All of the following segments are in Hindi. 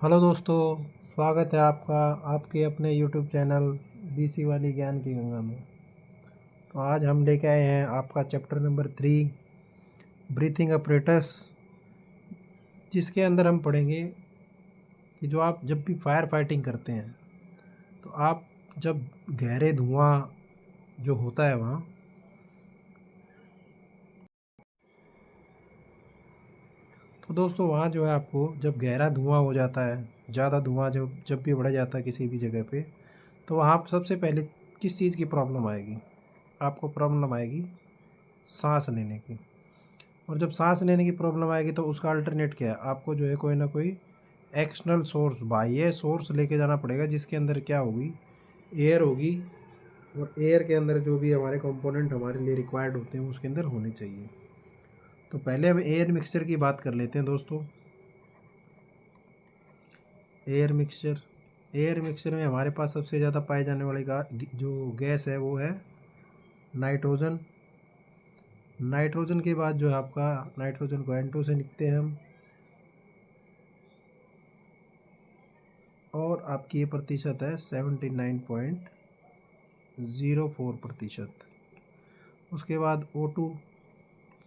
हेलो दोस्तों, स्वागत है आपका आपके अपने यूट्यूब चैनल बीसी वाली ज्ञान की गंगा में। तो आज हम लेके आए हैं आपका चैप्टर नंबर 3 ब्रीथिंग अपरेटस, जिसके अंदर हम पढ़ेंगे कि जो आप जब भी फायर फाइटिंग करते हैं तो आप जब गहरे धुआं जो होता है वहाँ, तो दोस्तों वहाँ जो है आपको जब गहरा धुआं हो जाता है, ज़्यादा धुआं जब भी बढ़ जाता है किसी भी जगह पे, तो वहाँ पर सबसे पहले किस चीज़ की प्रॉब्लम आएगी? आपको प्रॉब्लम आएगी सांस लेने की। और जब सांस लेने की प्रॉब्लम आएगी तो उसका अल्टरनेट क्या है? आपको जो है कोई ना कोई एक्सटर्नल सोर्स, बाह्य सोर्स लेके जाना पड़ेगा, जिसके अंदर क्या होगी, एयर होगी। और एयर के अंदर जो भी हमारे कंपोनेंट हमारे लिए रिक्वायर्ड होते हैं उसके अंदर होने चाहिए। तो पहले हम एयर मिक्सचर की बात कर लेते हैं दोस्तों। एयर मिक्सचर में हमारे पास सबसे ज़्यादा पाए जाने वाली जो गैस है वो है नाइट्रोजन। नाइट्रोजन के बाद जो है आपका, नाइट्रोजन को N2 से लिखते हैं हम, और आपकी ये प्रतिशत है 79.04%। उसके बाद O2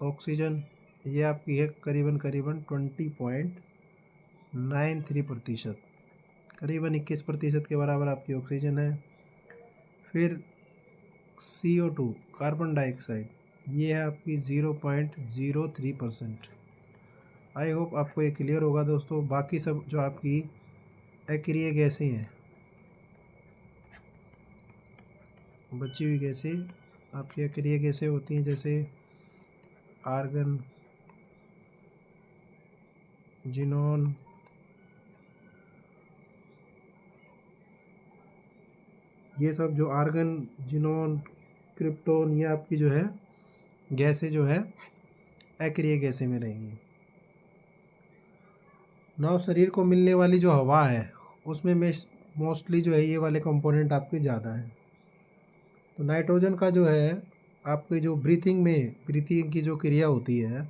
ऑक्सीजन, ये आपकी है करीबन करीबन 20.93%, करीबन 21% के बराबर आपकी ऑक्सीजन है। फिर CO2 कार्बन डाइऑक्साइड, ये है आपकी 0.03%। आई होप आपको ये क्लियर होगा दोस्तों। बाकी सब जो आपकी अक्रिय गैसें हैं, बची हुई गैसें आपकी अक्रिय गैसें होती हैं, जैसे आर्गन, जिनॉन, ये सब जो आर्गन, जिनॉन, क्रिप्टोन, ये आपकी जो है गैसें जो है अक्रिय गैसें में रहेंगी। नौ शरीर को मिलने वाली जो हवा है उसमें मोस्टली जो है ये वाले कंपोनेंट आपके ज़्यादा हैं। तो नाइट्रोजन का जो है आपके जो ब्रीथिंग की जो क्रिया होती है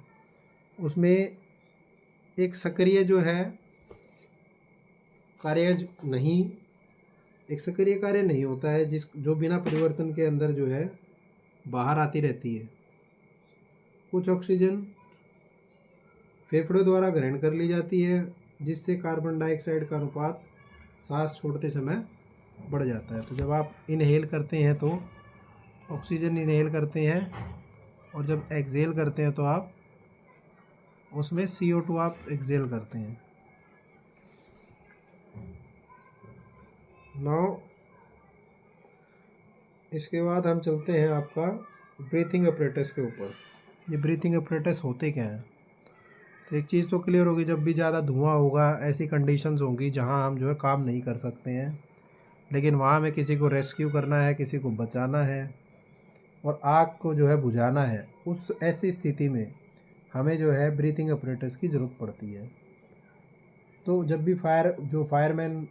उसमें एक सक्रिय जो है कार्य नहीं, एक सक्रिय कार्य नहीं होता है, जो बिना परिवर्तन के अंदर जो है बाहर आती रहती है। कुछ ऑक्सीजन फेफड़ों द्वारा ग्रहण कर ली जाती है, जिससे कार्बन डाइऑक्साइड का अनुपात सांस छोड़ते समय बढ़ जाता है। तो जब आप इनहेल करते हैं तो ऑक्सीजन इनहेल करते हैं, और जब एक्सहेल करते हैं तो आप उसमें CO2 आप एक्सहेल करते हैं। नौ, इसके बाद हम चलते हैं आपका ब्रीथिंग अपरेटस के ऊपर। ये ब्रीथिंग अपरेटस होते क्या हैं? तो एक चीज़ तो क्लियर होगी, जब भी ज़्यादा धुआं होगा ऐसी कंडीशंस होंगी जहां हम जो है काम नहीं कर सकते हैं, लेकिन वहाँ हमें किसी को रेस्क्यू करना है, किसी को बचाना है और आग को जो है बुझाना है, उस ऐसी स्थिति में हमें जो है ब्रीथिंग अपरेटस की ज़रूरत पड़ती है। तो जब भी फायरमैन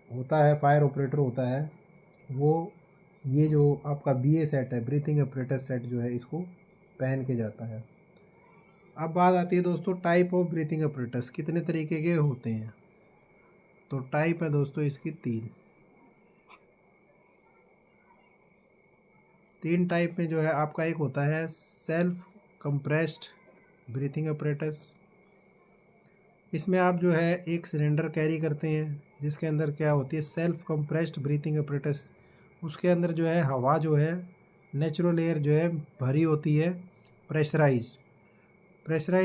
होता है, फायर ऑपरेटर होता है, वो ये जो आपका BA सेट है, ब्रीथिंग अपरेटस सेट जो है, इसको पहन के जाता है। अब बात आती है दोस्तों टाइप ऑफ ब्रीथिंग अपरेटस, कितने तरीके के होते हैं? तो टाइप है दोस्तों इसकी तीन टाइप में जो है आपका, एक होता है सेल्फ कंप्रेस्ड ब्रीथिंग अपरेटस। इसमें आप जो है एक सिलेंडर कैरी करते हैं, जिसके अंदर क्या होती है, सेल्फ कंप्रेस्ड ब्रीथिंग अपरेटस। उसके अंदर जो है हवा जो है, नेचुरल एयर जो है भरी होती है, प्रेशराइज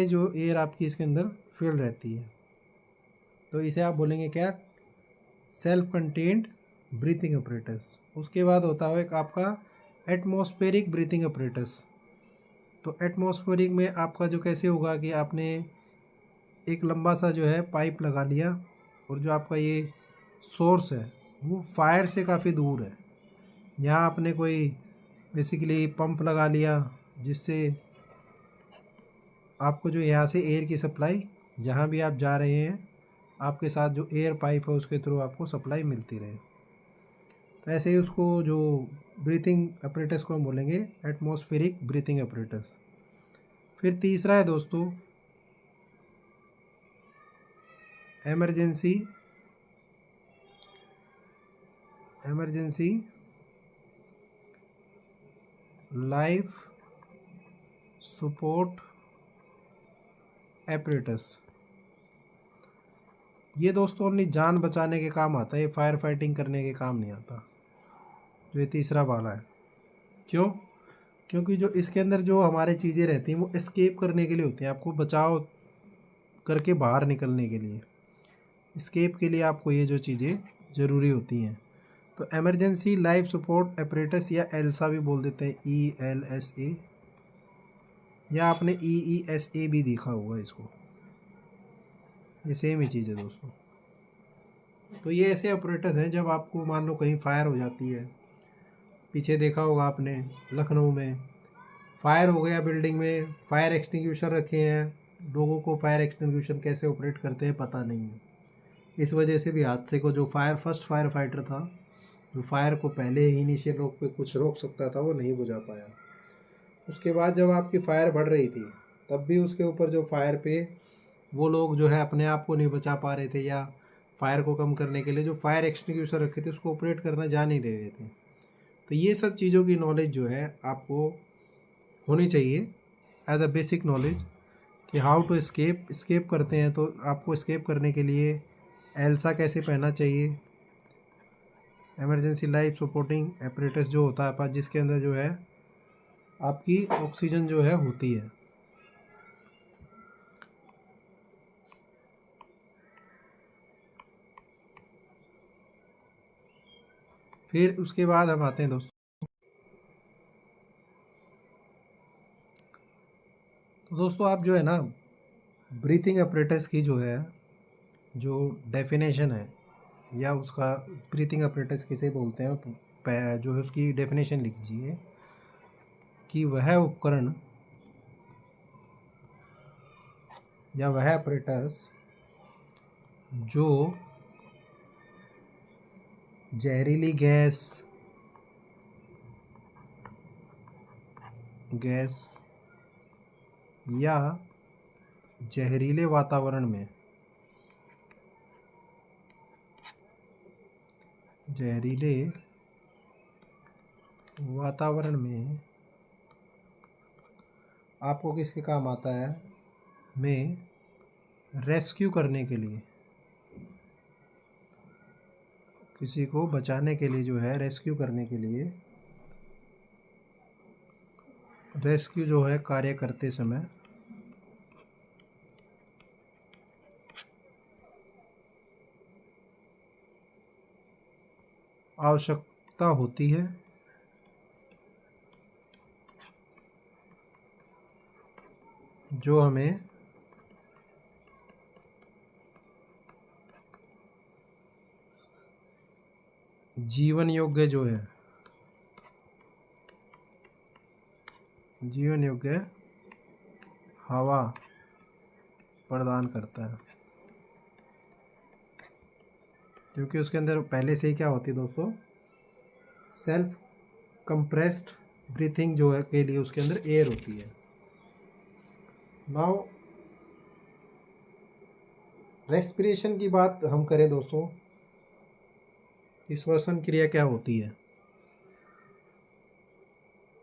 जो एयर आपकी इसके अंदर फिल रहती है। तो इसे आप बोलेंगे क्या? Self contained breathing apparatus. उसके बाद होता है एक आपका एटमॉस्फेरिक ब्रीथिंग अपरेटस। तो एटमॉस्फेरिक में आपका जो कैसे होगा कि आपने एक लंबा सा जो है पाइप लगा लिया, और जो आपका ये सोर्स है वो फायर से काफ़ी दूर है। यहाँ आपने कोई बेसिकली पंप लगा लिया, जिससे आपको जो यहाँ से एयर की सप्लाई, जहाँ भी आप जा रहे हैं आपके साथ जो एयर पाइप है उसके थ्रू आपको सप्लाई मिलती रहे। तो ऐसे ही उसको जो ब्रीथिंग अपरेटस को हम बोलेंगे एटमॉस्फेरिक ब्रीथिंग अपरेटस। फिर तीसरा है दोस्तों emergency emergency life support apparatus. ये दोस्तों ओनली जान बचाने के काम आता है, ये फायर फाइटिंग करने के काम नहीं आता। जो ये तीसरा वाला है, क्यों? क्योंकि जो इसके अंदर जो हमारे चीज़ें रहती हैं वो एस्केप करने के लिए होती हैं, आपको बचाव करके बाहर निकलने के लिए। एस्केप के लिए आपको ये जो चीज़ें ज़रूरी होती हैं। तो इमरजेंसी लाइफ सपोर्ट एपरेटस या एल्सा भी बोल देते हैं, ELSA, या आपने EESA भी देखा होगा इसको, ये सेम ही चीज़ है दोस्तों। तो ये ऐसे ऑपरेटर्स हैं जब आपको मान लो कहीं फायर हो जाती है, पीछे देखा होगा आपने लखनऊ में फायर हो गया बिल्डिंग में, फायर एक्सटिंग्विशर रखे हैं, लोगों को फायर एक्सटिंग्विशर कैसे ऑपरेट करते हैं पता नहीं है। इस वजह से भी हादसे को जो फर्स्ट फायर फाइटर था, जो फायर को पहले ही इनिशियल रोक पे कुछ रोक सकता था, वो नहीं बुझा पाया। उसके बाद जब आपकी फायर बढ़ रही थी तब भी उसके ऊपर जो फायर पे वो लोग जो है अपने आप को नहीं बचा पा रहे थे, या फायर को कम करने के लिए जो फायर एक्सटिंग्विशर रखे थे उसको ऑपरेट करना जा नहीं रहे थे। तो ये सब चीज़ों की नॉलेज जो है आपको होनी चाहिए एज अ बेसिक नॉलेज, कि हाउ टू स्केप करते हैं तो आपको स्केप करने के लिए एल्सा कैसे पहनना चाहिए, इमरजेंसी लाइफ सपोर्टिंग एपरेटस जो होता है पास, जिसके अंदर जो है आपकी ऑक्सीजन जो है होती है। फिर उसके बाद हम आते हैं दोस्तों आप जो है ना ब्रीथिंग एपरेटस की जो है जो डेफिनेशन है, या उसका ब्रीथिंग एपरेटस किसे बोलते हैं, जो है उसकी डेफिनेशन लिख दीजिए कि वह उपकरण या वह एपरेटस जो जहरीली गैस या जहरीले वातावरण में आपको किसके काम आता है, में रेस्क्यू करने के लिए, किसी को बचाने के लिए जो है रेस्क्यू करने के लिए, रेस्क्यू जो है कार्य करते समय आवश्यकता होती है, जो हमें जीवन योग्य हवा प्रदान करता है। क्योंकि उसके अंदर पहले से ही क्या होती है दोस्तों, सेल्फ कंप्रेस्ड ब्रीथिंग जो है के लिए उसके अंदर एयर होती है। नाउ रेस्पिरेशन की बात हम करें दोस्तों, श्वसन क्रिया क्या होती है।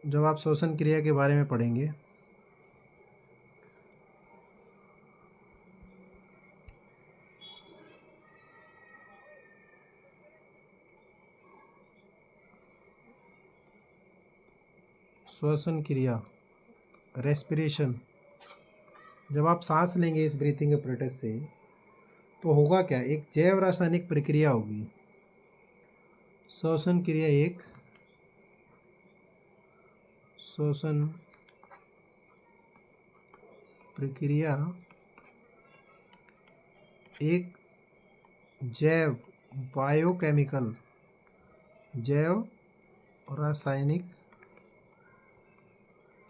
जब आप श्वसन क्रिया के बारे में पढ़ेंगे श्वसन क्रिया, रेस्पिरेशन, जब आप सांस लेंगे इस ब्रीथिंग एपरेटस से तो होगा क्या, एक जैव रासायनिक प्रक्रिया होगी। श्वसन क्रिया एक श्वसन प्रक्रिया एक जैव बायोकेमिकल जैव रासायनिक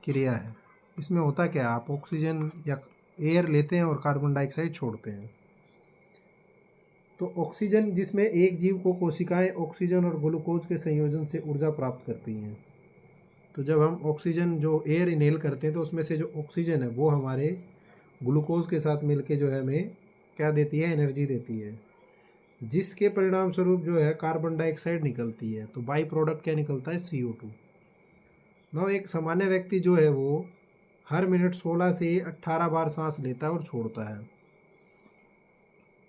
क्रिया है। इसमें होता क्या है, आप ऑक्सीजन या एयर लेते हैं और कार्बन डाइऑक्साइड छोड़ते हैं। तो ऑक्सीजन, जिसमें एक जीव को कोशिकाएं ऑक्सीजन और ग्लूकोज के संयोजन से ऊर्जा प्राप्त करती हैं। तो जब हम ऑक्सीजन जो एयर इनहेल करते हैं तो उसमें से जो ऑक्सीजन है वो हमारे ग्लूकोज के साथ मिलके जो है हमें क्या देती है, एनर्जी देती है। जिसके परिणाम स्वरूप जो है कार्बन डाइऑक्साइड निकलती है, तो बाई प्रोडक्ट क्या निकलता है, CO2। ना एक सामान्य व्यक्ति जो है वो हर मिनट 16 से 18 बार सांस लेता है और छोड़ता है।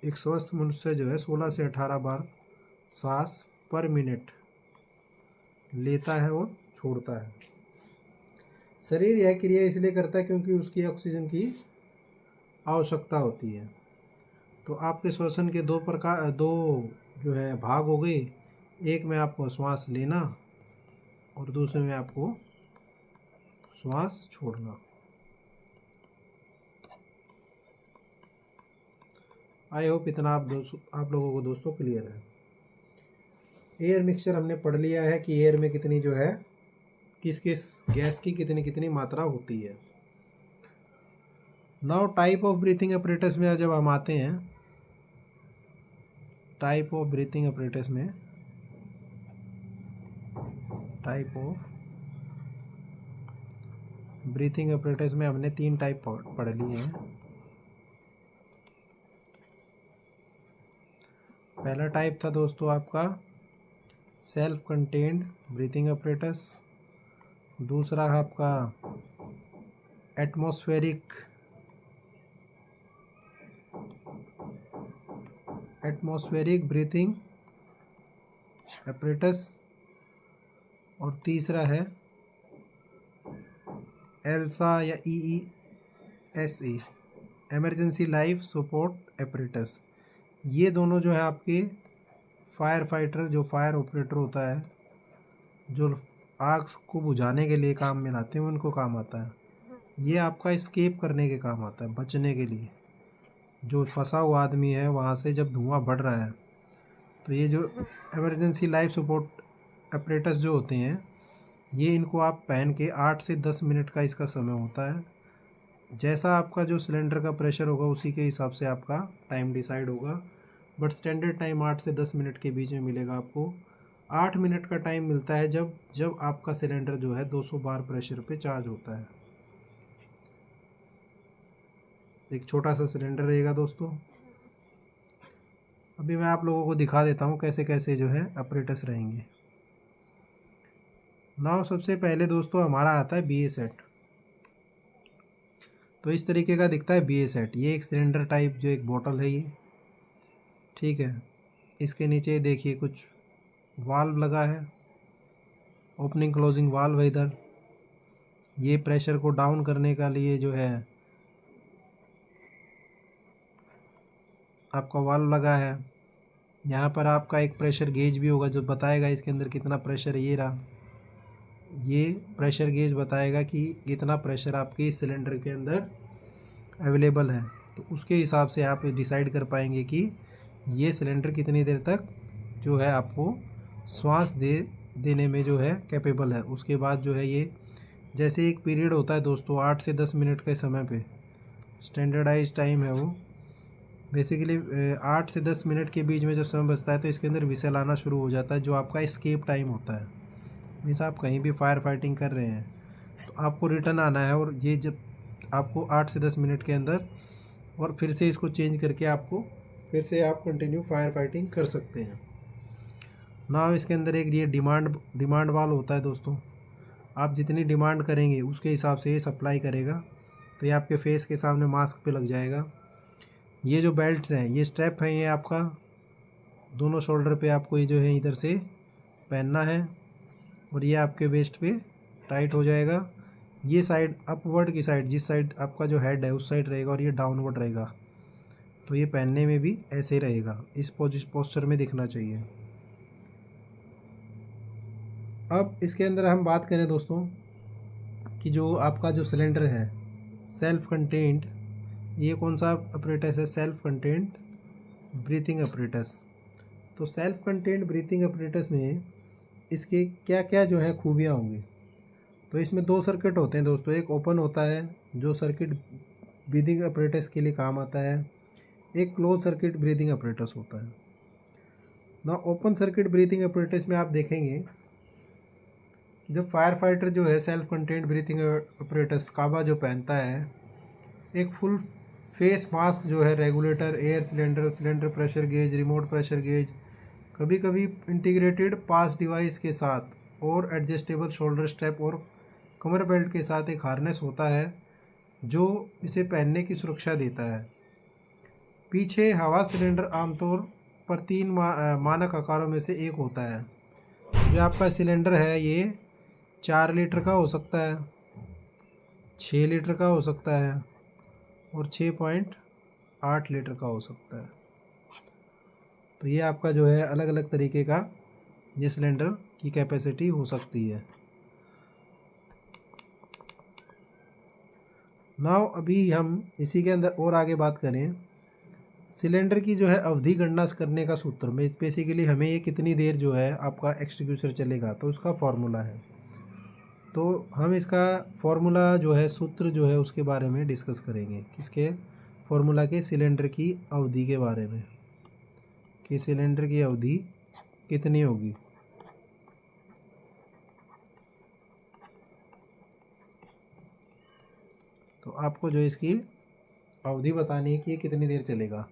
एक स्वस्थ मनुष्य जो है 16 से 18 बार सांस पर मिनट लेता है और छोड़ता है। शरीर यह क्रिया इसलिए करता है क्योंकि उसकी ऑक्सीजन की आवश्यकता होती है। तो आपके श्वसन के दो जो है भाग हो गए। एक में आपको श्वास लेना और दूसरे में आपको श्वास छोड़ना। आई होप इतना आप लोगों को दोस्तों क्लियर है। एयर मिक्सचर हमने पढ़ लिया है कि एयर में कितनी जो है किस किस गैस की कितनी कितनी मात्रा होती है। Now type of breathing apparatus में जब हम आते हैं, टाइप ऑफ ब्रीथिंग अपरेटस में हमने 3 टाइप पढ़ लिए हैं। पहला टाइप था दोस्तों आपका सेल्फ कंटेन्ड ब्रीथिंग अपरेटस। दूसरा है आपका एटमॉस्फेरिक ब्रीथिंग अपरेटस और तीसरा है एल्सा या EESA emergency life support apparatus. ये दोनों जो है आपके फायर फाइटर जो फायर ऑपरेटर होता है, जो आग को बुझाने के लिए काम में लाते हैं, उनको काम आता है। ये आपका एस्केप करने के काम आता है, बचने के लिए। जो फंसा हुआ आदमी है वहाँ से जब धुआं बढ़ रहा है, तो ये जो इमरजेंसी लाइफ सपोर्ट अपरेटस जो होते हैं, ये इनको आप पहन के 8 से 10 मिनट का इसका समय होता है। जैसा आपका जो सिलेंडर का प्रेशर होगा उसी के हिसाब से आपका टाइम डिसाइड होगा, बट स्टैंडर्ड टाइम 8 से 10 मिनट के बीच में मिलेगा आपको। 8 मिनट का टाइम मिलता है जब आपका सिलेंडर जो है 200 बार प्रेशर पे चार्ज होता है। एक छोटा सा सिलेंडर रहेगा दोस्तों। अभी मैं आप लोगों को दिखा देता हूँ कैसे कैसे जो है अपरेटस रहेंगे। नाउ सबसे पहले दोस्तों हमारा आता है BA सेट। तो इस तरीके का दिखता है BA सेट। ये एक सिलेंडर टाइप जो एक बोतल है ये, ठीक है। इसके नीचे देखिए कुछ वाल्व लगा है, ओपनिंग क्लोजिंग वाल्व है इधर। ये प्रेशर को डाउन करने का लिए जो है आपका वाल्व लगा है। यहाँ पर आपका एक प्रेशर गेज भी होगा जो बताएगा इसके अंदर कितना प्रेशर है। ये रहा, ये प्रेशर गेज बताएगा कि कितना प्रेशर आपके इस सिलेंडर के अंदर अवेलेबल है। तो उसके हिसाब से आप डिसाइड कर पाएंगे कि ये सिलेंडर कितनी देर तक जो है आपको श्वास देने में जो है कैपेबल है। उसके बाद जो है ये जैसे एक पीरियड होता है दोस्तों 8 से 10 मिनट के समय पे स्टैंडर्डाइज टाइम है वो। बेसिकली 8 से 10 मिनट के बीच में जब समय बचता है तो इसके अंदर विसल आना शुरू हो जाता है, जो आपका एस्केप टाइम होता है। मीन्स आप कहीं भी फायर फाइटिंग कर रहे हैं तो आपको रिटर्न आना है, और ये जब आपको 8 से 10 मिनट के अंदर, और फिर से इसको चेंज करके आपको फिर से आप कंटिन्यू फायर फाइटिंग कर सकते हैं ना। इसके अंदर एक ये डिमांड वाल होता है दोस्तों। आप जितनी डिमांड करेंगे उसके हिसाब से ये सप्लाई करेगा। तो ये आपके फेस के सामने मास्क पे लग जाएगा। ये जो बेल्ट्स हैं, ये स्ट्रैप हैं, ये आपका दोनों शोल्डर पे आपको ये जो है इधर से पहनना है, और ये आपके वेस्ट पे टाइट हो जाएगा। ये साइड अपवर्ड की साइड, जिस साइड आपका जो हेड है उस साइड रहेगा, और ये डाउनवर्ड रहेगा। तो ये पहनने में भी ऐसे ही रहेगा, इस पोस्चर में दिखना चाहिए। अब इसके अंदर हम बात करें दोस्तों कि जो आपका जो सिलेंडर है सेल्फ कंटेंट, ये कौन सा अपरेटस है, सेल्फ कंटेंट ब्रीथिंग अपरेटस। तो सेल्फ कंटेंट ब्रीथिंग अपरेटस में इसके क्या क्या जो है खूबियाँ होंगी। तो इसमें 2 सर्किट होते हैं दोस्तों। एक ओपन होता है जो सर्किट ब्रीथिंग अपरेटस के लिए काम आता है, एक क्लोज सर्किट ब्रीथिंग अपरेटस होता है ना। ओपन सर्किट ब्रीथिंग अपरेटस में आप देखेंगे जब फायर फाइटर जो है सेल्फ कंटेंट ब्रीथिंग अपरेटस काबा जो पहनता है, एक फुल फेस मास्क जो है, regulator, air cylinder, cylinder pressure gauge, remote pressure gauge, कभी कभी इंटीग्रेटेड पास डिवाइस के साथ और एडजस्टेबल शोल्डर स्ट्रैप और कमर बेल्ट के साथ एक हार्नेस होता है जो इसे पहनने की सुरक्षा देता है। पीछे हवा सिलेंडर आमतौर पर तीन मानक आकारों में से एक होता है। जो आपका सिलेंडर है ये 4 लीटर का हो सकता है, 6 लीटर का हो सकता है और 6.8 लीटर का हो सकता है। तो ये आपका जो है अलग अलग तरीके का ये सिलेंडर की कैपेसिटी हो सकती है। नाउ अभी हम इसी के अंदर और आगे बात करें, सिलेंडर की जो है अवधि गणना करने का सूत्र में बेसिकली हमें ये कितनी देर जो है आपका एक्सटिंग्विशर चलेगा तो उसका फॉर्मूला है। तो हम इसका फॉर्मूला जो है, सूत्र जो है, उसके बारे में डिस्कस करेंगे। किसके फॉर्मूला के? सिलेंडर की अवधि के बारे में, कि सिलेंडर की अवधि कितनी होगी। तो आपको जो इसकी अवधि बतानी है कि ये कितनी देर चलेगा।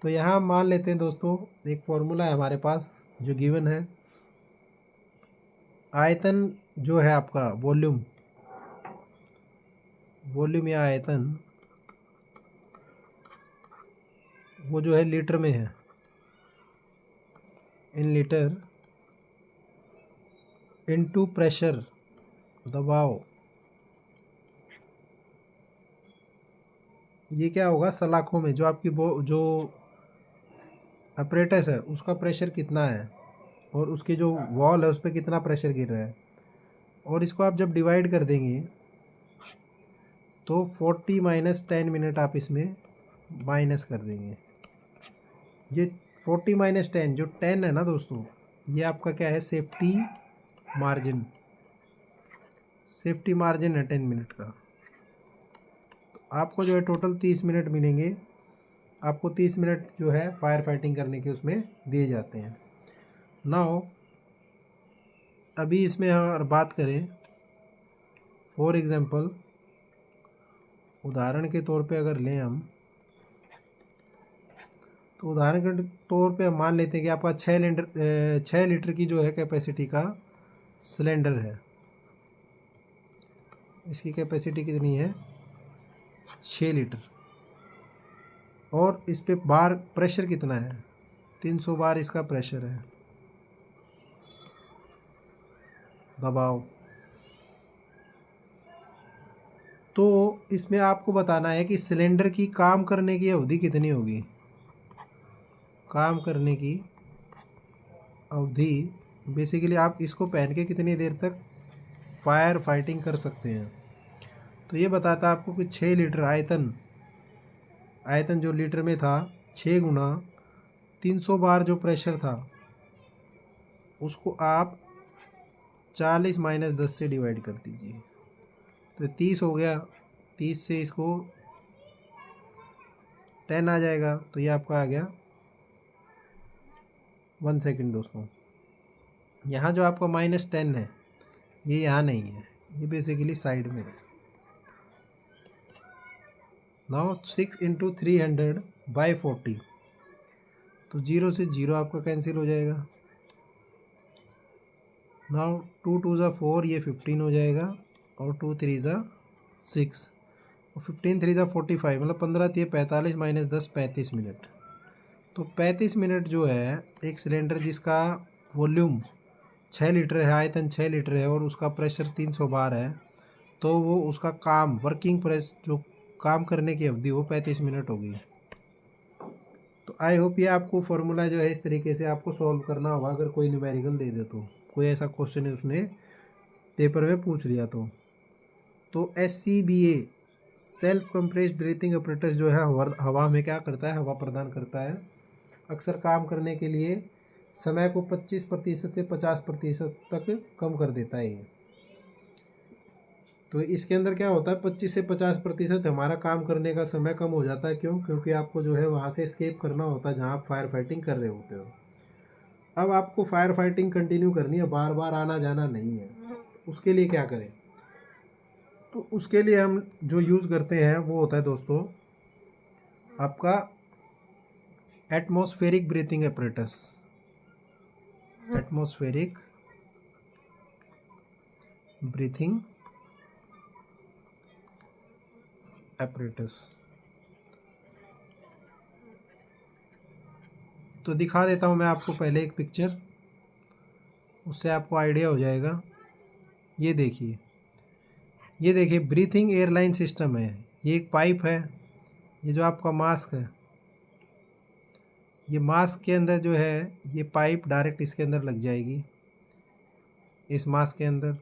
तो यहाँ मान लेते हैं दोस्तों, एक फॉर्मूला है हमारे पास जो गिवन है। आयतन जो है आपका, वॉल्यूम या आयतन, वो जो है लीटर में है, इन लीटर इनटू प्रेशर, दबाव। ये क्या होगा? सलाखों में जो आपकी जो अपरेटस है उसका प्रेशर कितना है और उसकी जो वॉल है उस पर कितना प्रेशर गिर रहा है, और इसको आप जब डिवाइड कर देंगे तो 40 माइनस 10 मिनट आप इसमें माइनस कर देंगे। ये 40 माइनस 10, जो 10 है ना दोस्तों, ये आपका क्या है? सेफ्टी मार्जिन, सेफ्टी मार्जिन है 10 मिनट का। तो आपको जो है टोटल 30 मिनट मिलेंगे। आपको 30 मिनट जो है फायर फाइटिंग करने के उसमें दिए जाते हैं। नाउ अभी इसमें हम बात करें, फॉर एग्जांपल, उदाहरण के तौर पे अगर लें हम, तो उदाहरण के तौर पे हम मान लेते हैं कि आपका 6 लीटर की जो है कैपेसिटी का सिलेंडर है। इसकी कैपेसिटी कितनी है? 6 लीटर। और इस पे बार प्रेशर कितना है? 300 बार इसका प्रेशर है, दबाव। तो इसमें आपको बताना है कि सिलेंडर की काम करने की अवधि कितनी होगी। काम करने की अवधि बेसिकली आप इसको पहन के कितनी देर तक फायर फाइटिंग कर सकते हैं। तो ये बताता है आपको कि 6 लीटर आयतन जो लीटर में था, 6 गुना 300 बार जो प्रेशर था उसको आप 40 माइनस 10 से डिवाइड कर दीजिए तो 30 हो गया। 30 से इसको 10 आ जाएगा तो ये आपका आ गया 1 सेकेंड। दोस्तों यहाँ जो आपका -10 है ये यहाँ नहीं है, ये बेसिकली साइड में है। नाउ 6 इंटू 300/40, तो 0 से 0 आपका कैंसिल हो जाएगा। नाउ 2 2 ज़ा 4, ये 15 हो जाएगा, और 2 3 ज़ा 6, और 15 3 ज़ा 45, मतलब 15 3 45 माइनस 10 35 मिनट। तो 35 मिनट जो है एक सिलेंडर जिसका वॉल्यूम 6 लीटर है, आयतन 6 लीटर है और उसका प्रेशर 300 बार है, तो वो उसका काम, वर्किंग प्रेस, जो काम करने की अवधि वो 35 मिनट होगी। तो आई होप ये आपको फॉर्मूला जो है इस तरीके से आपको सॉल्व करना होगा अगर कोई न्यूमेरिकल दे दे, तो कोई ऐसा क्वेश्चन है उसने पेपर में पूछ लिया तो SCBA, self compressed breathing apparatus जो है हवा में क्या करता है? हवा प्रदान करता है। अक्सर काम करने के लिए समय को 25% से 50% तक कम कर देता है ये। तो इसके अंदर क्या होता है, 25 से 50% हमारा काम करने का समय कम हो जाता है। क्यों? क्योंकि आपको जो है वहाँ से एस्केप करना होता है जहाँ आप फायर फाइटिंग कर रहे होते हो। अब आपको फायर फाइटिंग कंटिन्यू करनी है, बार बार आना जाना नहीं है। उसके लिए क्या करें? तो उसके लिए हम जो यूज़ करते हैं वो होता है दोस्तों आपका atmospheric breathing apparatus, atmospheric breathing apparatus. तो दिखा देता हूँ मैं आपको पहले एक पिक्चर, उससे आपको आइडिया हो जाएगा। ये देखिए, ये देखिए ब्रीथिंग एयरलाइन सिस्टम है। ये एक पाइप है, ये जो आपका मास्क है, ये मास्क के अंदर जो है ये पाइप डायरेक्ट इसके अंदर लग जाएगी, इस मास्क के अंदर।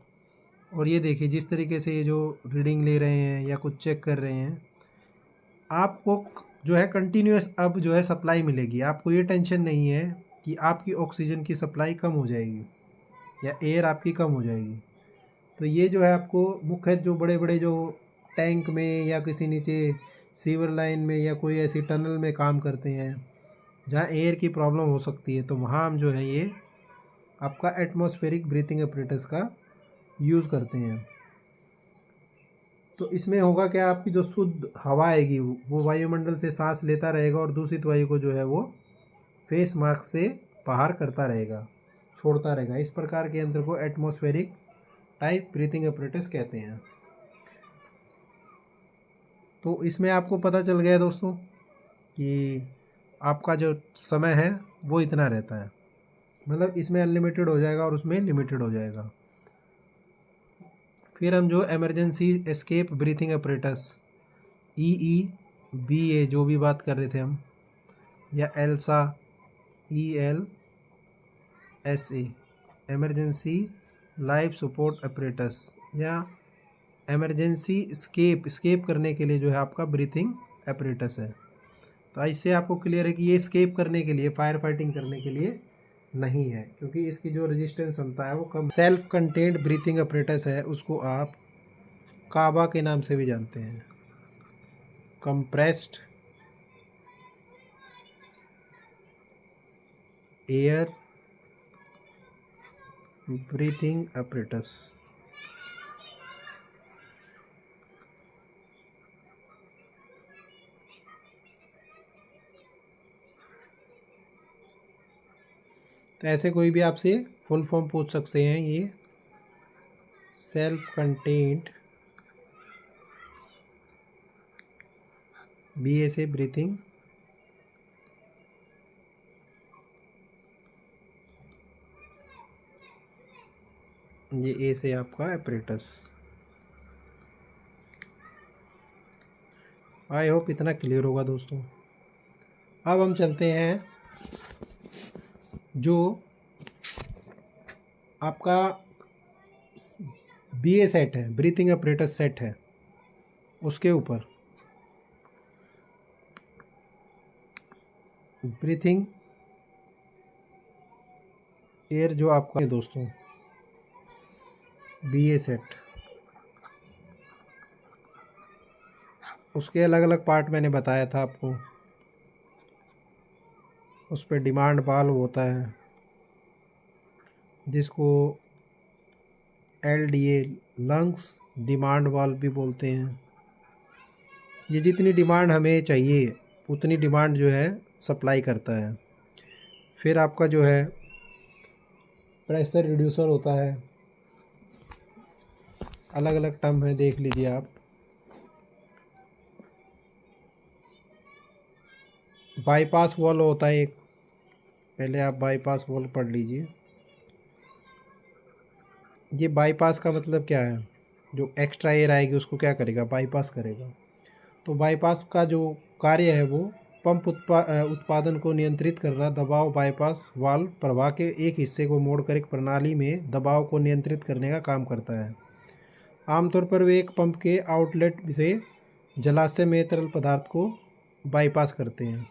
और ये देखिए जिस तरीके से ये जो रीडिंग ले रहे हैं या कुछ चेक कर रहे हैं, आपको जो है कंटिन्यूस अब जो है सप्लाई मिलेगी। आपको ये टेंशन नहीं है कि आपकी ऑक्सीजन की सप्लाई कम हो जाएगी या एयर आपकी कम हो जाएगी। तो ये जो है आपको मुख्य जो बड़े बड़े जो टैंक में या किसी नीचे सीवर लाइन में या कोई ऐसी टनल में काम करते हैं जहाँ एयर की प्रॉब्लम हो सकती है, तो वहाँ हम जो है ये आपका एटमॉस्फेरिक ब्रीथिंग एपरेटस का यूज़ करते हैं। तो इसमें होगा क्या, आपकी जो शुद्ध हवा आएगी वो वायुमंडल से सांस लेता रहेगा और दूषित वायु को जो है वो फेस मास्क से बाहर करता रहेगा, छोड़ता रहेगा। इस प्रकार के यंत्र को एटमॉस्फेरिक टाइप ब्रीथिंग एपरेटस कहते हैं। तो इसमें आपको पता चल गया दोस्तों कि आपका जो समय है वो इतना रहता है, मतलब इसमें अनलिमिटेड हो जाएगा और उसमें लिमिटेड हो जाएगा। फिर हम जो emergency escape breathing apparatus EEBA जो भी बात कर रहे थे हम, या Elsa ELSA emergency life support apparatus, या एमरजेंसी स्केप करने के लिए जो है आपका ब्रीथिंग एपरेटस है। तो इससे आपको क्लियर है कि ये स्केप करने के लिए, फायर फाइटिंग करने के लिए नहीं है, क्योंकि इसकी जो रेजिस्टेंस क्षमता है वो कम। सेल्फ कंटेन्ड ब्रीथिंग एपरेटस है, उसको आप काबा के नाम से भी जानते हैं, कंप्रेस्ड एयर ब्रीथिंग एपरेटस। तो ऐसे कोई भी आपसे फुल फॉर्म पूछ सकते हैं, ये सेल्फ कंटेन्ड BSA ब्रीथिंग ये ए से आपका एपरेटस। आई होप इतना क्लियर होगा दोस्तों। अब हम चलते हैं जो आपका BA सेट है, ब्रीथिंग एपरेटस सेट है, उसके ऊपर। ब्रीथिंग एयर जो आपका है दोस्तों, BA सेट, उसके अलग अलग पार्ट मैंने बताया था आपको। उस पर डिमांड वाल्व होता है जिसको LDA लंग्स डिमांड वाल्व भी बोलते हैं। ये जितनी डिमांड हमें चाहिए उतनी डिमांड जो है सप्लाई करता है। फिर आपका जो है प्रेशर रिड्यूसर होता है, अलग अलग टर्म है, देख लीजिए आप। बाईपास वॉल्व होता है एक, पहले आप बाईपास वॉल्व पढ़ लीजिए। ये बाईपास का मतलब क्या है, जो एक्स्ट्रा एयर आएगी उसको क्या करेगा, बाईपास करेगा। तो बाईपास का जो कार्य है वो पंप उत्पादन को नियंत्रित करना। दबाव बाईपास वाल्व प्रवाह के एक हिस्से को मोड़कर एक प्रणाली में दबाव को नियंत्रित करने का काम करता है। आमतौर पर वे एक पंप के आउटलेट से जलाशय में तरल पदार्थ को बाईपास करते हैं।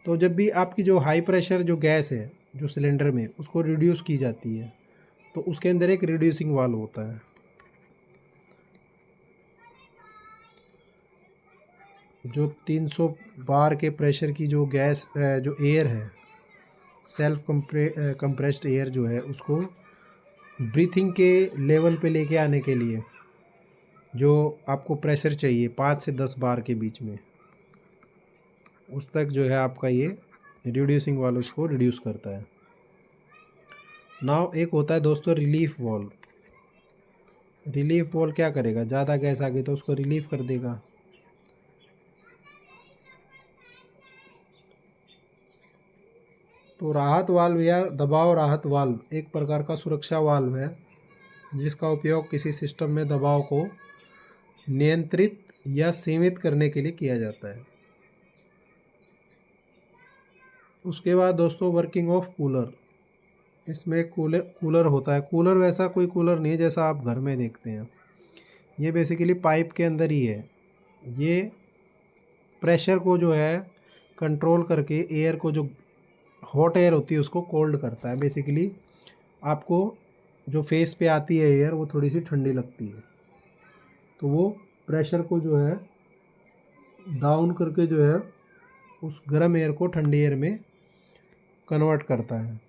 तो जब भी आपकी जो हाई प्रेशर जो गैस है जो सिलेंडर में, उसको रिड्यूस की जाती है, तो उसके अंदर एक रिड्यूसिंग वाल्व होता है। जो 300 बार के प्रेशर की जो गैस जो एयर है, सेल्फ कंप्रेस्ड एयर जो है, उसको ब्रीथिंग के लेवल पे लेके आने के लिए जो आपको प्रेशर चाहिए 5 से 10 बार के बीच में, उस तक जो है आपका ये रिड्यूसिंग वाल्व उसको रिड्यूस करता है। नाउ एक होता है दोस्तों रिलीफ वाल्व। रिलीफ वाल्व क्या करेगा, ज़्यादा गैस आ गई तो उसको रिलीफ कर देगा। तो राहत वाल्व या दबाव राहत वाल्व एक प्रकार का सुरक्षा वाल्व है जिसका उपयोग किसी सिस्टम में दबाव को नियंत्रित या सीमित करने के लिए किया जाता है। उसके बाद दोस्तों वर्किंग ऑफ कूलर। इसमें कूलर होता है। कूलर वैसा कोई कूलर नहीं है जैसा आप घर में देखते हैं, ये बेसिकली पाइप के अंदर ही है। ये प्रेशर को जो है कंट्रोल करके एयर को, जो हॉट एयर होती है उसको कोल्ड करता है। बेसिकली आपको जो फेस पे आती है एयर वो थोड़ी सी ठंडी लगती है, तो वो प्रेशर को जो है डाउन करके जो है उस गर्म एयर को ठंडी एयर में कन्वर्ट करता है।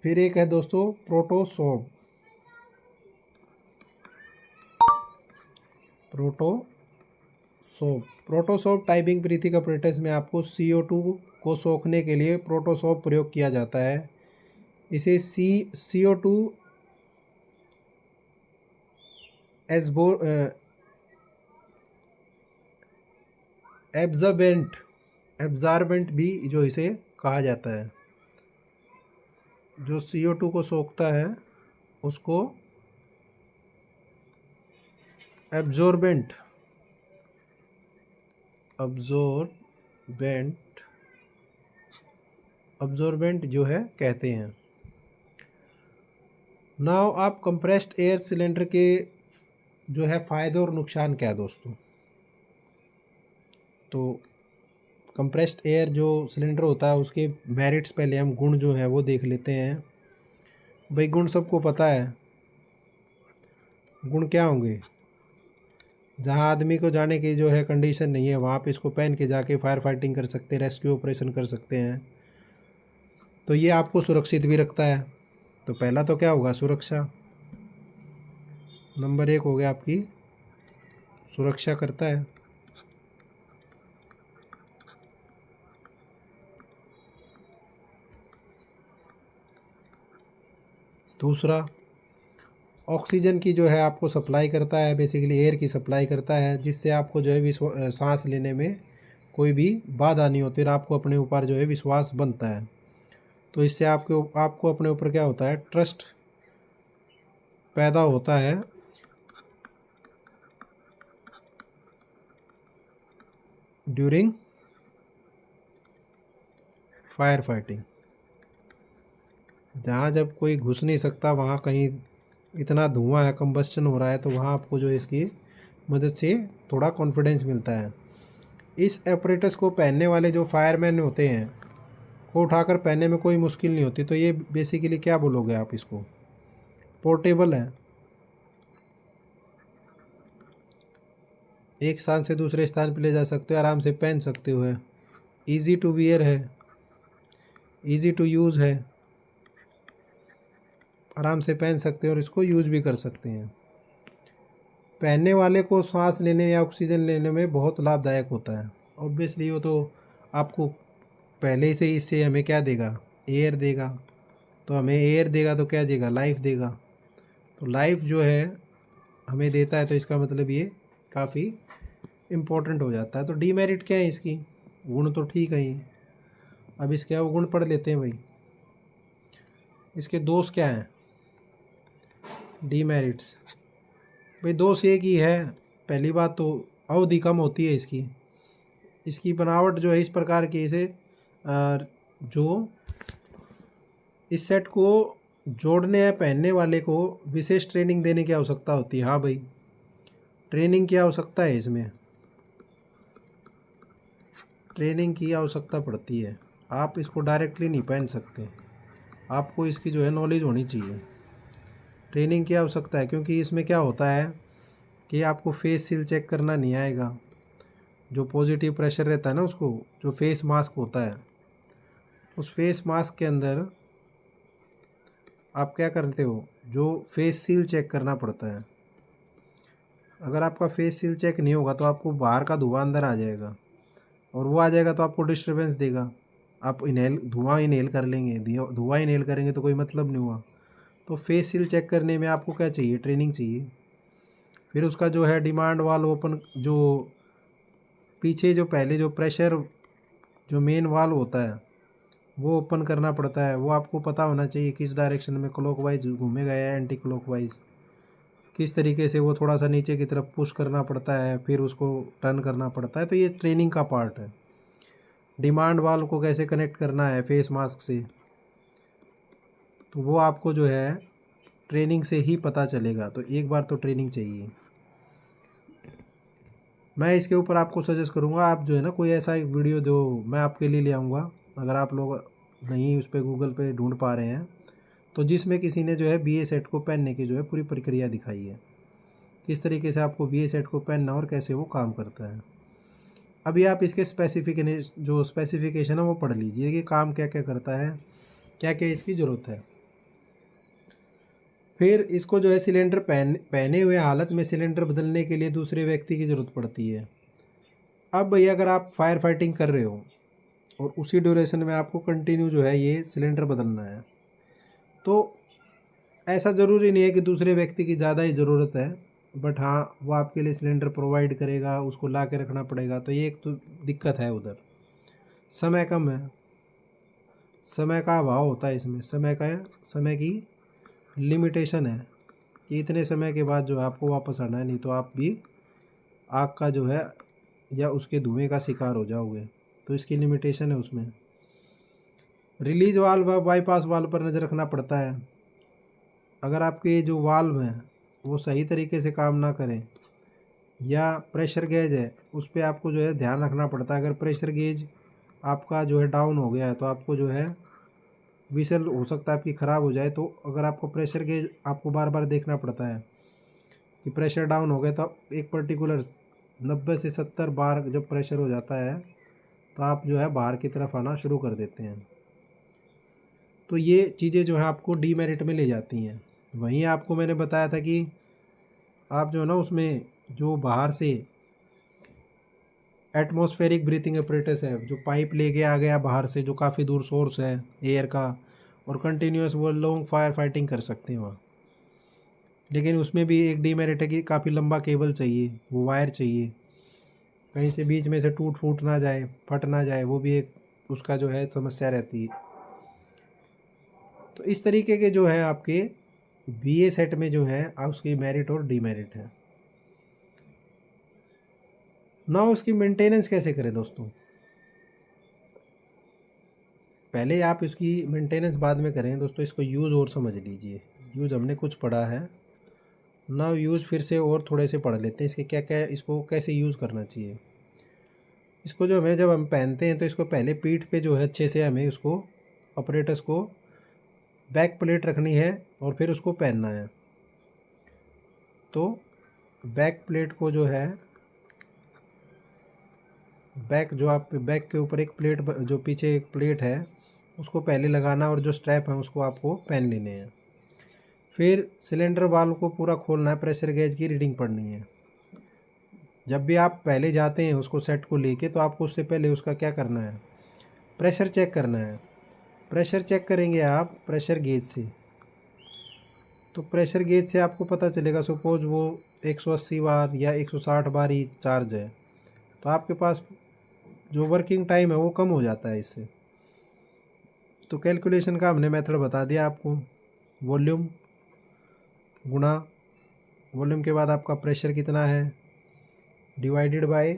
फिर एक है दोस्तों प्रोटोसॉर्ब। प्रोटोसॉर्ब टाइपिंग ब्रीथिंग apparatus में आपको CO2 को सोखने के लिए प्रोटोसॉर्ब प्रयोग किया जाता है। इसे CO2 एब्जॉर्बेंट भी जो इसे कहा जाता है। जो CO2 को सोखता है उसको एब्जॉर्बेंट जो है कहते हैं। नाउ आप कंप्रेस्ड एयर सिलेंडर के जो है फ़ायदे और नुकसान क्या है दोस्तों। तो कंप्रेस्ड एयर जो सिलेंडर होता है उसके मेरिट्स पहले हम गुण जो है वो देख लेते हैं। भाई गुण सबको पता है, गुण क्या होंगे। जहाँ आदमी को जाने की जो है कंडीशन नहीं है वहाँ पे इसको पहन के जाके फायर फाइटिंग कर सकते हैं, रेस्क्यू ऑपरेशन कर सकते हैं। तो ये आपको सुरक्षित भी रखता है। तो पहला तो क्या होगा, सुरक्षा। नंबर 1 हो गया आपकी सुरक्षा करता है। दूसरा ऑक्सीजन की जो है आपको सप्लाई करता है, बेसिकली एयर की सप्लाई करता है, जिससे आपको जो है सांस लेने में कोई भी बाधा नहीं होती और आपको अपने ऊपर जो है विश्वास बनता है। तो इससे आपको अपने ऊपर क्या होता है, ट्रस्ट पैदा होता है ड्यूरिंग फायर फाइटिंग। जहाँ जब कोई घुस नहीं सकता, वहाँ कहीं इतना धुआं है, कंबस्चन हो रहा है, तो वहाँ आपको जो इसकी मदद से थोड़ा कॉन्फिडेंस मिलता है। इस एपरेटस को पहनने वाले जो फायरमैन होते हैं को उठाकर पहनने में कोई मुश्किल नहीं होती। तो ये बेसिकली क्या बोलोगे आप इसको, पोर्टेबल है, एक स्थान से दूसरे स्थान पर ले जा सकते हो, आराम से पहन सकते हो, ईजी टू वियर है, ईजी टू यूज़ है, आराम से पहन सकते हैं और इसको यूज़ भी कर सकते हैं। पहनने वाले को सांस लेने या ऑक्सीजन लेने में बहुत लाभदायक होता है। ऑब्वियसली वो तो आपको पहले से ही इससे हमें क्या देगा, एयर देगा। तो हमें एयर देगा तो क्या देगा, लाइफ देगा। तो लाइफ जो है हमें देता है, तो इसका मतलब ये काफ़ी इम्पोर्टेंट हो जाता है। तो डीमेरिट क्या है इसकी, गुण तो ठीक है ही। अब इसके वो गुण पढ़ लेते हैं भाई। इसके दोष क्या हैं, डीमेरिट्स। भाई दोष एक ही है, पहली बात तो अवधि कम होती है इसकी। इसकी बनावट जो है इस प्रकार की, इसे जो इस सेट को जोड़ने या पहनने वाले को विशेष ट्रेनिंग देने की आवश्यकता होती है। हाँ भाई, ट्रेनिंग की आवश्यकता है इसमें, ट्रेनिंग की आवश्यकता पड़ती है। आप इसको डायरेक्टली नहीं पहन सकते, आपको इसकी जो है नॉलेज होनी चाहिए। ट्रेनिंग की आवश्यकता है क्योंकि इसमें क्या होता है कि आपको फेस सील चेक करना नहीं आएगा। जो पॉजिटिव प्रेशर रहता है ना, उसको जो फेस मास्क होता है, उस फेस मास्क के अंदर आप क्या करते हो, जो फेस सील चेक करना पड़ता है। अगर आपका फेस सील चेक नहीं होगा तो आपको बाहर का धुआं अंदर आ जाएगा, और वो आ जाएगा तो आपको डिस्टरबेंस देगा। आप धुआं इनहेल कर लेंगे, धुआं इनहेल करेंगे तो कोई मतलब नहीं हुआ। तो फेस सील चेक करने में आपको क्या चाहिए, ट्रेनिंग चाहिए। फिर उसका जो है डिमांड वाल्व ओपन, जो पीछे जो पहले जो प्रेशर जो मेन वाल्व होता है वो ओपन करना पड़ता है। वो आपको पता होना चाहिए किस डायरेक्शन में क्लॉकवाइज घूमेगा या एंटी क्लॉकवाइज, किस तरीके से वो थोड़ा सा नीचे की तरफ पुश करना पड़ता है, फिर उसको टर्न करना पड़ता है। तो ये ट्रेनिंग का पार्ट है। डिमांड वाल्व को कैसे कनेक्ट करना है फेस मास्क से, तो वो आपको जो है ट्रेनिंग से ही पता चलेगा। तो एक बार तो ट्रेनिंग चाहिए। मैं इसके ऊपर आपको सजेस्ट करूँगा, आप जो है ना कोई ऐसा एक वीडियो जो मैं आपके लिए ले आऊँगा, अगर आप लोग नहीं उस पर गूगल पे ढूंढ पा रहे हैं, तो जिसमें किसी ने जो है BA सेट को पहनने की जो है पूरी प्रक्रिया दिखाई है, किस तरीके से आपको BA सेट को पहनना और कैसे वो काम करता है। अभी आप इसके स्पेसिफिकेशन है वो पढ़ लीजिए कि काम क्या क्या करता है, क्या क्या इसकी ज़रूरत है। फिर इसको जो है सिलेंडर पहने हुए हालत में सिलेंडर बदलने के लिए दूसरे व्यक्ति की ज़रूरत पड़ती है। अब भैया अगर आप फायर फाइटिंग कर रहे हो और उसी ड्यूरेशन में आपको कंटिन्यू जो है ये सिलेंडर बदलना है, तो ऐसा ज़रूरी नहीं है कि दूसरे व्यक्ति की ज़्यादा ही ज़रूरत है, बट हाँ वो आपके लिए सिलेंडर प्रोवाइड करेगा, उसको ला के रखना पड़ेगा। तो ये एक तो दिक्कत है उधर, समय कम है, समय का अभाव होता है इसमें, समय की लिमिटेशन है कि इतने समय के बाद जो है आपको वापस आना है, नहीं तो आप भी आग का जो है या उसके धुएं का शिकार हो जाओगे। तो इसकी लिमिटेशन है उसमें। रिलीज वाल्व व बाईपास वाल्व पर नज़र रखना पड़ता है। अगर आपके जो वाल्व हैं वो सही तरीके से काम ना करें, या प्रेशर गेज है उस पर आपको जो है ध्यान रखना पड़ता है। अगर प्रेशर गेज आपका जो है डाउन हो गया है तो आपको जो है विसल हो सकता है आपकी ख़राब हो जाए। तो अगर आपको प्रेशर गेज आपको बार बार देखना पड़ता है कि प्रेशर डाउन हो गया, तो एक पर्टिकुलर 90 से 70 बार जब प्रेशर हो जाता है तो आप जो है बाहर की तरफ आना शुरू कर देते हैं। तो ये चीज़ें जो है आपको डीमेरिट में ले जाती हैं। वहीं आपको मैंने बताया था कि आप जो है ना उसमें जो बाहर से एटमॉस्फेरिक ब्रीथिंग अपरेटस है, जो पाइप लेके आ गया बाहर से, जो काफ़ी दूर सोर्स है एयर का, और कंटिन्यूस वो लॉन्ग फायर फाइटिंग कर सकते हैं वहाँ। लेकिन उसमें भी एक डीमेरिट है कि काफ़ी लंबा केबल चाहिए, वो वायर चाहिए, कहीं से बीच में से टूट फूट ना जाए, फट ना जाए, वो भी एक उसका जो है समस्या रहती है। तो इस तरीके के जो है आपके BA सेट में जो है उसकी मेरिट और डीमेरिट है ना। उसकी मेंटेनेंस कैसे करें दोस्तों, पहले आप इसकी मेंटेनेंस बाद में करें दोस्तों, इसको यूज़ और समझ लीजिए। यूज़ हमने कुछ पढ़ा है ना, यूज़ फिर से और थोड़े से पढ़ लेते हैं, इसके क्या क्या, इसको कैसे यूज़ करना चाहिए। इसको जो हमें जब हम पहनते हैं तो इसको पहले पीठ पे जो है अच्छे से हमें उसको ऑपरेटर्स को बैक प्लेट रखनी है और फिर उसको पहनना है। तो बैक प्लेट को जो है बैक के ऊपर एक प्लेट, जो पीछे एक प्लेट है उसको पहले लगाना, और जो स्ट्रैप है उसको आपको पहन लेने हैं। फिर सिलेंडर वाल्व को पूरा खोलना है, प्रेशर गेज की रीडिंग पढ़नी है। जब भी आप पहले जाते हैं उसको सेट को लेके, तो आपको उससे पहले उसका क्या करना है, प्रेशर चेक करना है। प्रेशर चेक करेंगे आप प्रेशर गेज से, तो प्रेशर गेज से आपको पता चलेगा, सपोज वो 180 बार या 160 बार ही चार्ज है, तो आपके पास जो वर्किंग टाइम है वो कम हो जाता है इससे। तो कैलकुलेशन का हमने मेथड बता दिया आपको, वॉल्यूम गुणा वॉल्यूम के बाद आपका प्रेशर कितना है, डिवाइडेड बाय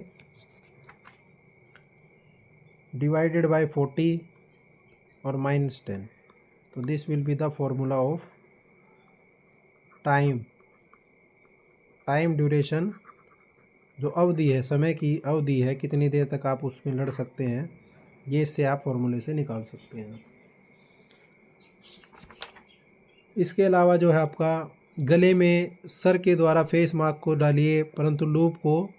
40 और -10। तो this will be the formula of time duration, जो अवधि है, समय की अवधि है, कितनी देर तक आप उसमें लड़ सकते हैं, ये इससे आप फॉर्मूले से निकाल सकते हैं। इसके अलावा जो है आपका गले में सर के द्वारा फेस मास्क को डालिए, परंतु लूप को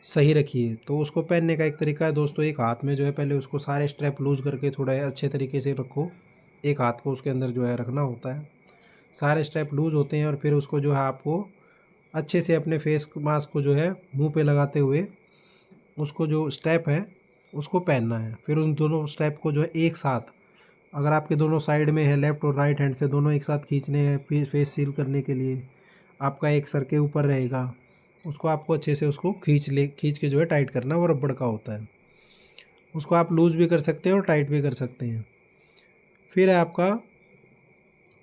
सही रखिए। तो उसको पहनने का एक तरीका है दोस्तों, एक हाथ में जो है पहले उसको सारे स्ट्रैप लूज करके थोड़ा अच्छे तरीके से रखो, एक हाथ को उसके अंदर जो है रखना होता है, सारे स्ट्रैप लूज होते हैं, और फिर उसको जो है आपको अच्छे से अपने फेस मास्क को जो है मुंह पे लगाते हुए उसको जो स्टेप है उसको पहनना है। फिर उन दोनों स्टेप को जो है एक साथ, अगर आपके दोनों साइड में है लेफ़्ट और राइट हैंड से, दोनों एक साथ खींचने हैं फेस सील करने के लिए। आपका एक सर के ऊपर रहेगा, उसको आपको अच्छे से उसको खींच के जो है टाइट करना, वो रबड़ का होता है। उसको आप लूज़ भी कर सकते हैं और टाइट भी कर सकते हैं। फिर है आपका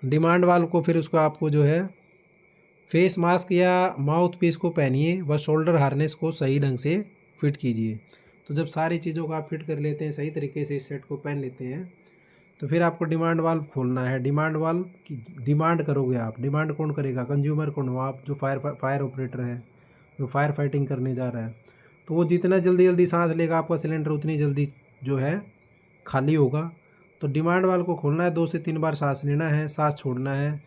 डिमांड वाल को, फिर उसको आपको जो है फेस मास्क या माउथ पीस को पहनिए व शोल्डर हार्नेस को सही ढंग से फिट कीजिए। तो जब सारी चीज़ों को आप फिट कर लेते हैं, सही तरीके से इस सेट को पहन लेते हैं, तो फिर आपको डिमांड वाल्व खोलना है। डिमांड वाल्व की डिमांड करोगे आप, डिमांड कौन करेगा? कंज्यूमर कौन हो आप, जो फायर ऑपरेटर है, जो फायर फाइटिंग करने जा रहा है। तो वो जितना जल्दी जल्दी सांस लेगा आपका सिलेंडर, उतनी जल्दी जो है खाली होगा। तो डिमांड वाल्व को खोलना है, 2 से 3 बार सांस लेना है, सांस छोड़ना है,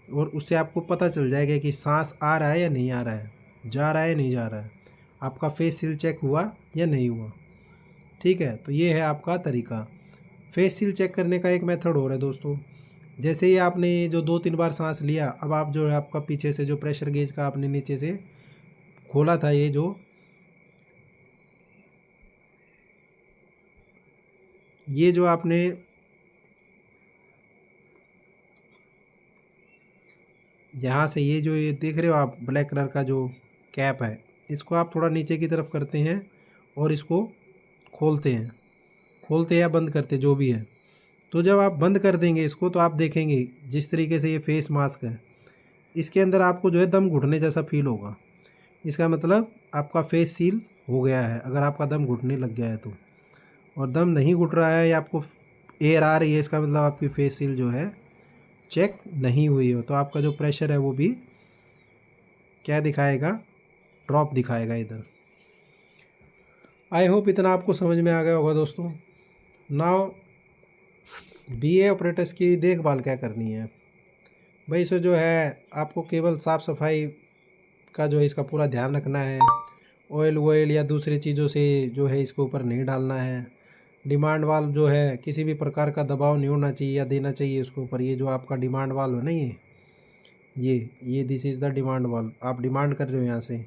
और उससे आपको पता चल जाएगा कि सांस आ रहा है या नहीं आ रहा है, जा रहा है या नहीं जा रहा है, आपका फेस सील चेक हुआ या नहीं हुआ। ठीक है, तो ये है आपका तरीका। फेस सील चेक करने का एक मेथड और है दोस्तों। जैसे ही आपने ये जो 2-3 बार सांस लिया, अब आप जो है आपका पीछे से जो प्रेशर गेज का आपने नीचे से खोला था, ये जो आपने यहाँ से ये देख रहे हो आप, ब्लैक कलर का जो कैप है, इसको आप थोड़ा नीचे की तरफ करते हैं और इसको खोलते या बंद करते, जो भी है। तो जब आप बंद कर देंगे इसको, तो आप देखेंगे जिस तरीके से ये फेस मास्क है, इसके अंदर आपको जो है दम घुटने जैसा फील होगा। इसका मतलब आपका फेस सील हो गया है, अगर आपका दम घुटने लग गया है तो। और दम नहीं घुट रहा है या आपको एयर आ रही है, इसका मतलब आपकी फेस सील जो है चेक नहीं हुई हो, तो आपका जो प्रेशर है वो भी क्या दिखाएगा? ड्रॉप दिखाएगा इधर। आई होप इतना आपको समझ में आ गया होगा दोस्तों। नाउ बीए ऑपरेटर्स की देखभाल क्या करनी है भाई। इसे जो है आपको केवल साफ़ सफाई का जो है इसका पूरा ध्यान रखना है। ऑयल या दूसरी चीज़ों से जो है इसके ऊपर नहीं डालना है। डिमांड वाल्व जो है किसी भी प्रकार का दबाव नहीं होना चाहिए या देना चाहिए उसके ऊपर। ये जो आपका डिमांड वाल्व है ना, ये this is the demand valve, आप डिमांड कर रहे हो यहाँ से,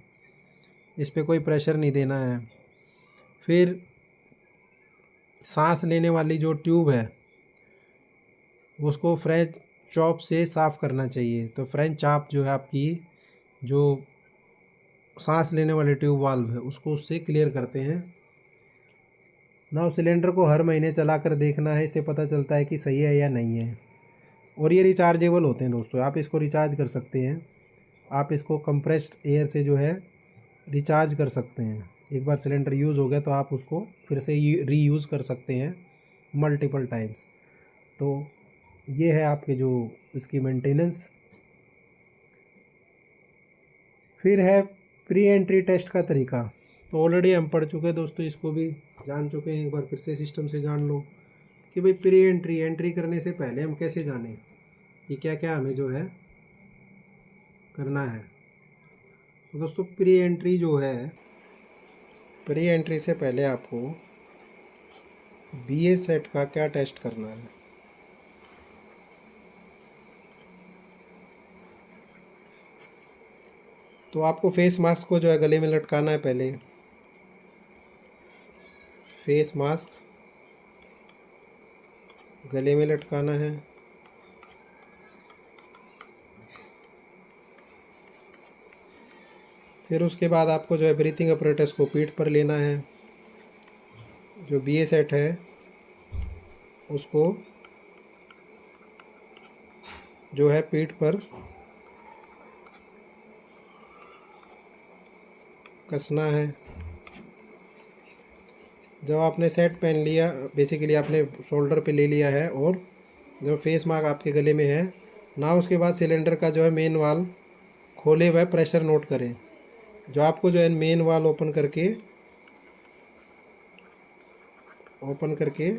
इस पर कोई प्रेशर नहीं देना है। फिर सांस लेने वाली जो ट्यूब है उसको फ्रेंच चॉप से साफ़ करना चाहिए। तो फ्रेंच चॉप जो है आपकी जो सांस लेने वाले ट्यूब वाल्व है उसको उससे क्लियर करते हैं ना। सिलेंडर को हर महीने चला कर देखना है, इससे पता चलता है कि सही है या नहीं है। और ये रिचार्जेबल होते हैं दोस्तों, आप इसको रिचार्ज कर सकते हैं। आप इसको कंप्रेस्ड एयर से जो है रिचार्ज कर सकते हैं। एक बार सिलेंडर यूज़ हो गया तो आप उसको फिर से रीयूज़ कर सकते हैं मल्टीपल टाइम्स। तो ये है आपके जो इसकी मेंटेनेंस। फिर है प्री एंट्री टेस्ट का तरीका। तो ऑलरेडी हम पढ़ चुके हैं दोस्तों, इसको भी जान चुके हैं। एक बार फिर से सिस्टम से जान लो कि भाई प्री एंट्री करने से पहले हम कैसे जानें कि क्या क्या हमें जो है करना है। तो दोस्तों प्री एंट्री जो है, प्री एंट्री से पहले आपको बीए सेट का क्या टेस्ट करना है। तो आपको फेस मास्क को जो है गले में लटकाना है। पहले फेस मास्क गले में लटकाना है। फिर उसके बाद आपको जो है ब्रीथिंग अपरेटस को पीठ पर लेना है। जो बीए सेट है उसको जो है पीठ पर कसना है। जब आपने सेट पहन लिया, बेसिकली आपने शोल्डर पे ले लिया है और जब फेस मास्क आपके गले में है ना, उसके बाद सिलेंडर का जो है मेन वाल्व खोले हुए प्रेशर नोट करें। जो आपको जो है मेन वाल्व ओपन करके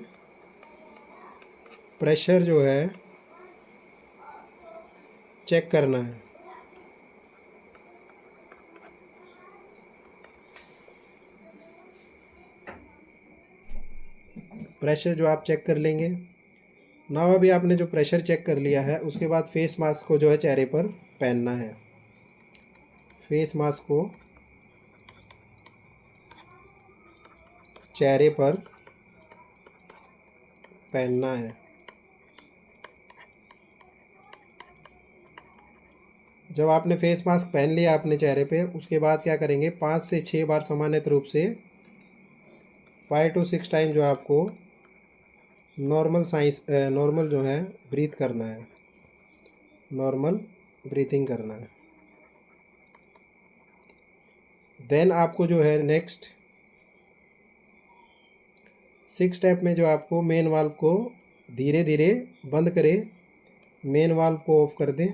प्रेशर जो है चेक करना है। प्रेशर जो आप चेक कर लेंगे ना, अभी आपने जो प्रेशर चेक कर लिया है उसके बाद फेस मास्क को जो है चेहरे पर पहनना है। फेस मास्क को चेहरे पर पहनना है। जब आपने फेस मास्क पहन लिया अपने चेहरे पे, उसके बाद क्या करेंगे, 5 से 6 बार सामान्य रूप से 5 to 6 टाइम जो आपको नॉर्मल जो है ब्रीथ करना है, नॉर्मल ब्रीथिंग करना है। देन आपको जो है नेक्स्ट 6 स्टेप में जो आपको मेन वाल्व को धीरे धीरे बंद करें, मेन वाल्व को ऑफ कर दें,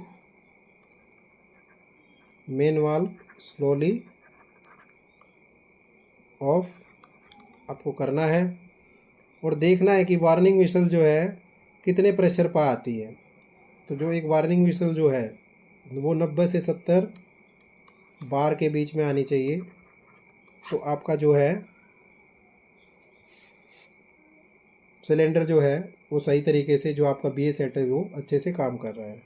मेन वाल्व स्लोली ऑफ आपको करना है और देखना है कि वार्निंग विसल जो है कितने प्रेशर पर आती है। तो जो एक वार्निंग विसल जो है वो 90 से 70 बार के बीच में आनी चाहिए। तो आपका जो है सिलेंडर जो है वो सही तरीके से, जो आपका BA सेट है वो अच्छे से काम कर रहा है।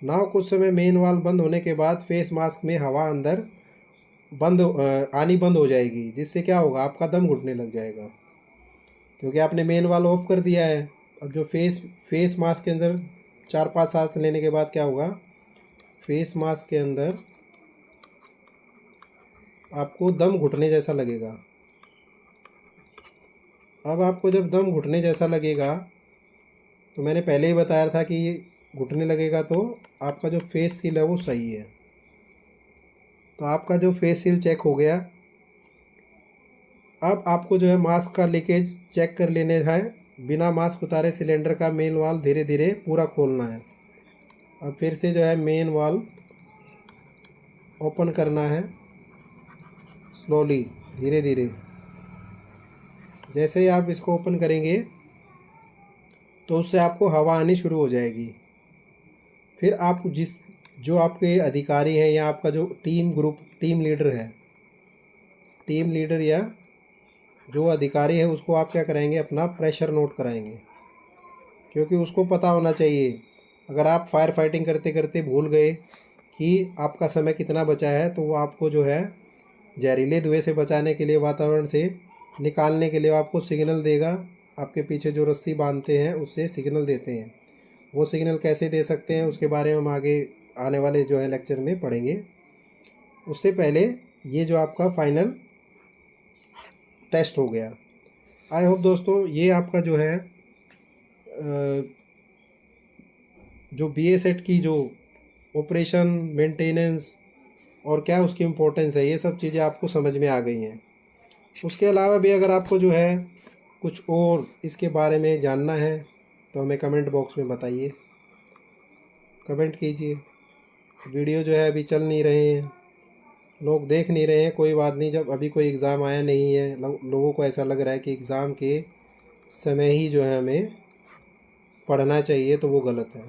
ना कुछ समय मेन वाल्व बंद होने के बाद फेस मास्क में हवा अंदर आनी बंद हो जाएगी, जिससे क्या होगा, आपका दम घुटने लग जाएगा, क्योंकि आपने मेन वाल्व ऑफ कर दिया है। अब जो फेस मास्क के अंदर 4-5 सांस लेने के बाद क्या होगा, फेस मास्क के अंदर आपको दम घुटने जैसा लगेगा। अब आपको जब दम घुटने जैसा लगेगा, तो मैंने पहले ही बताया था कि ये घुटने लगेगा तो आपका जो फेस सील है वो सही है। तो आपका जो फेस सील चेक हो गया। अब आपको जो है मास्क का लीकेज चेक कर लेने है। बिना मास्क उतारे सिलेंडर का मेन वाल्व धीरे धीरे पूरा खोलना है। अब फिर से जो है मेन वाल्व ओपन करना है, स्लोली, धीरे धीरे। जैसे ही आप इसको ओपन करेंगे तो उससे आपको हवा आनी शुरू हो जाएगी। फिर आप जो आपके अधिकारी हैं या आपका जो टीम लीडर या जो अधिकारी है, उसको आप क्या कराएंगे, अपना प्रेशर नोट कराएंगे, क्योंकि उसको पता होना चाहिए। अगर आप फायर फाइटिंग करते करते भूल गए कि आपका समय कितना बचा है, तो वो आपको जो है जहरीले धुएं से बचाने के लिए, वातावरण से निकालने के लिए आपको सिग्नल देगा। आपके पीछे जो रस्सी बांधते हैं उससे सिग्नल देते हैं। वो सिग्नल कैसे दे सकते हैं उसके बारे में हम आगे आने वाले जो है लेक्चर में पढ़ेंगे। उससे पहले ये जो आपका फाइनल टेस्ट हो गया। आई होप दोस्तों ये आपका जो है जो BA सेट की जो ऑपरेशन, मेंटेनेंस और क्या उसकी इम्पोर्टेंस है, ये सब चीज़ें आपको समझ में आ गई हैं। उसके अलावा भी अगर आपको जो है कुछ और इसके बारे में जानना है तो हमें कमेंट बॉक्स में बताइए, कमेंट कीजिए। वीडियो जो है अभी चल नहीं रहे हैं, लोग देख नहीं रहे हैं, कोई बात नहीं। जब अभी कोई एग्ज़ाम आया नहीं है, लोगों को ऐसा लग रहा है कि एग्ज़ाम के समय ही जो है हमें पढ़ना चाहिए, तो वो गलत है।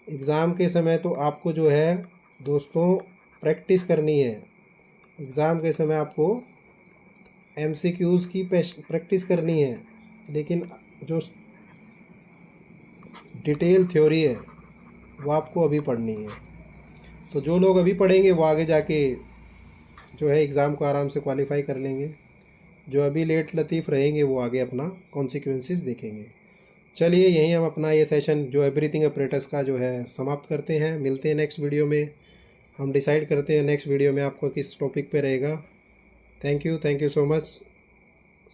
एग्ज़ाम के समय तो आपको जो है दोस्तों प्रैक्टिस करनी है। एग्ज़ाम के समय आपको MCQs की प्रैक्टिस करनी है, लेकिन जो डिटेल थ्योरी है वो आपको अभी पढ़नी है। तो जो लोग अभी पढ़ेंगे वो आगे जाके जो है एग्ज़ाम को आराम से क्वालिफाई कर लेंगे। जो अभी लेट लतीफ़ रहेंगे वो आगे अपना कॉन्सिक्वेंसेस देखेंगे। चलिए यहीं हम अपना ये सेशन जो है ब्रीथिंग अपरेटस का जो है समाप्त करते हैं। मिलते हैं नेक्स्ट वीडियो में। हम डिसाइड करते हैं नेक्स्ट वीडियो में आपको किस टॉपिक पे रहेगा। Thank you so much.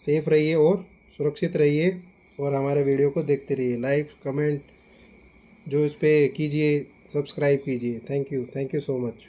Safe रहिए और सुरक्षित रहिए और हमारे वीडियो को देखते रहिए। लाइक, कमेंट जो इस पर कीजिए, सब्सक्राइब कीजिए। Thank you so much.